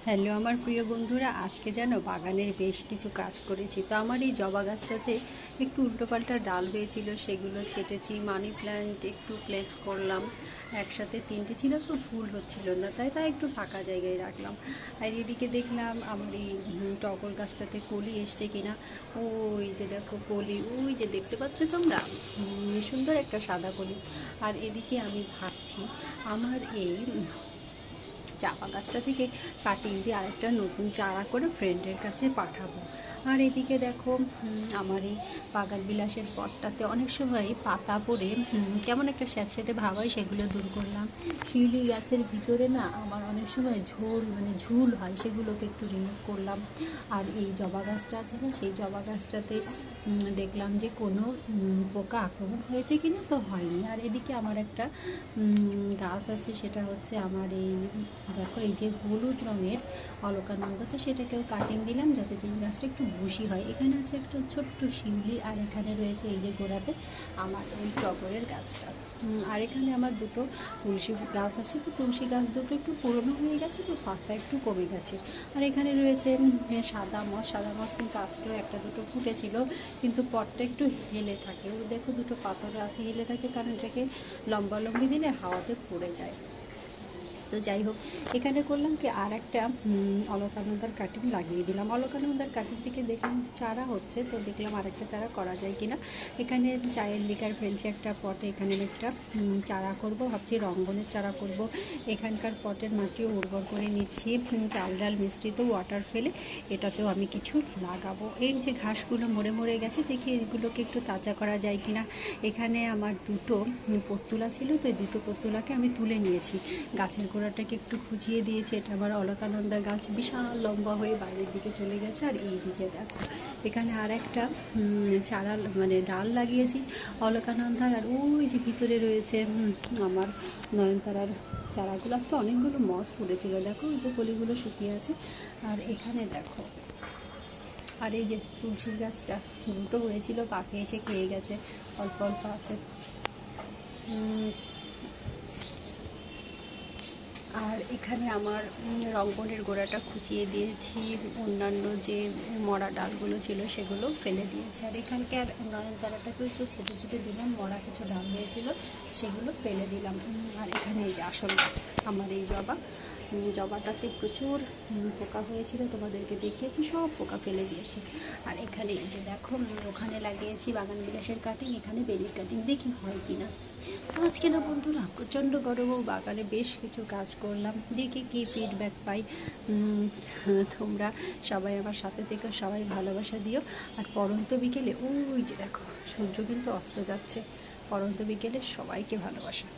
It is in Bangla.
হ্যালো আমার প্রিয় বন্ধুরা, আজকে জানো বাগানের বেশ কিছু কাজ করেছি। তো আমার এই জবা গাছটাতে একটু উল্টোপাল্টা ডাল হয়েছিল, সেগুলো ছেটেছি। মানি প্ল্যান্ট একটু প্লেস করলাম, একসাথে তিনটে ছিল তো ফুল হচ্ছিল না, তাই একটু ফাঁকা জায়গায় রাখলাম। আর এদিকে দেখলাম আমার এই টগর গাছটাতে কলি এসছে কিনা। ওই যে দেখো কলি, ওই যে দেখতে পাচ্ছ তোমরা, সুন্দর একটা সাদা কলি। আর এদিকে আমি ভাবছি আমার এই চাপা গাছটা থেকে কাটিং দিয়ে আরেকটা নতুন চারা করে ফ্রেন্ডের কাছে পাঠাবো। আর এদিকে দেখো আমার এই বাগান বিলাসের পটটাতে অনেক সময় পাতা পড়ে কেমন একটা স্যাঁতস্যাঁতে ভাব হয়, সেগুলো দূর করলাম। শিউলি গাছের ভিতরে না আমার অনেক সময় ঝুল হয়, সেগুলোকে একটু রিমুভ করলাম। আর এই জবা গাছটা আছে না, সেই জবা গাছটাতে দেখলাম যে কোনো পোকা আক্রমণ হয়েছে কিনা, তো হয়নি। আর এদিকে আমার একটা গাছ আছে, সেটা হচ্ছে আমার এই দেখো এই যে হলুদ রঙের অলকানন্দা, তো সেটাকেও কাটিং দিলাম যাতে যে গাছটা একটু ভুসি হয়। এখানে আছে একটা ছোট্ট শিউলি, আর এখানে রয়েছে এই যে গোড়াতে আমার ওই টগরের গাছটা। আর এখানে আমার দুটো তুলসী গাছ আছে, তো তুলসী গাছ দুটো একটু পুরনো হয়ে গেছে, তো পাতা একটু কমে গেছে। আর এখানে রয়েছে সাদা মাছ কিন্তু আজকেও একটা দুটো ফুটেছিল, কিন্তু পটটা একটু হেলে থাকে। ও দেখো দুটো পাথর আছে, হেলে থাকে কারণ এটাকে লম্বি দিলে হাওয়াতে পড়ে যায়। তো যাই হোক, এখানে করলাম কি আর একটা অলকানন্দার কাটিং লাগিয়ে দিলাম। অলকানন্দার কাটিং থেকে দেখলাম চারা হচ্ছে, তো দেখলাম আর একটা চারা করা যায় কিনা। এখানে চায়ের লিকার ফেলছে একটা পটে, এখানে আমি একটা চারা করব, ভাবছি রঙ্গনের চারা করব। এখানকার পটের মাটিও উর্বর করে নিচ্ছি, চাল ডাল মিশ্রিত ওয়াটার ফেলে এটাতেও আমি কিছু লাগাবো। এই যে ঘাসগুলো মরে গেছে, দেখি এগুলোকে একটু তাজা করা যায় কিনা। এখানে আমার দুটো পত্তুলা ছিল, তো এই দুটো পত্তুলাকে আমি তুলে নিয়েছি, গাছের গোড়াটাকে একটু খুঁচিয়ে দিয়েছে। এটা আবার অলকানন্দা গাছ, বিশাল লম্বা হয়ে বাইরের দিকে চলে গেছে। আর এই দিকে দেখো এখানে আর একটা চারা ডাল লাগিয়েছি অলকানন্দার। আর ওই যে ভিতরে রয়েছে আমার নয়নতারার চারাগুলো। আজকে অনেকগুলো মস পড়েছিল, দেখো ওই যে কলিগুলো শুকিয়ে আছে। আর এখানে দেখো, আর এই যে তুলসীর গাছটা দুটো হয়েছিল, পাখি এসে খেয়ে গেছে, অল্প আছে। আর এখানে আমার রঙ্গনের গোড়াটা খুঁচিয়ে দিয়েছি, অন্যান্য যে মরা ডালগুলো ছিল সেগুলো ফেলে দিয়েছি। আর এখানকার নয়নতারাটাকেও একটু ছেটে দিলাম, মরা কিছু ডাল হয়েছিল সেগুলো ফেলে দিলাম। আর এখানে এই যে আসল গাছ আমার এই জবাটাতে প্রচুর পোকা হয়েছিল, তোমাদেরকে দেখিয়েছি, সব পোকা ফেলে দিয়েছি। আর এখানে এই যে দেখো ওখানে লাগিয়েছি বাগান বিলাসের কাটিং, এখানে বেলির কাটিং, দেখি হয় কিনা। তো আজকে না বন্ধুরা প্রচণ্ড গরমও, বাগানে বেশ কিছু কাজ করলাম, দেখি কি ফিডব্যাক পাই। তোমরা সবাই আমার সাথে থেকে সবাই ভালোবাসা দিও। আর পড়ন্ত বিকেলে ওই যে দেখো সূর্য কিন্তু অস্ত যাচ্ছে, পড়ন্ত বিকেলে সবাইকে ভালোবাসা।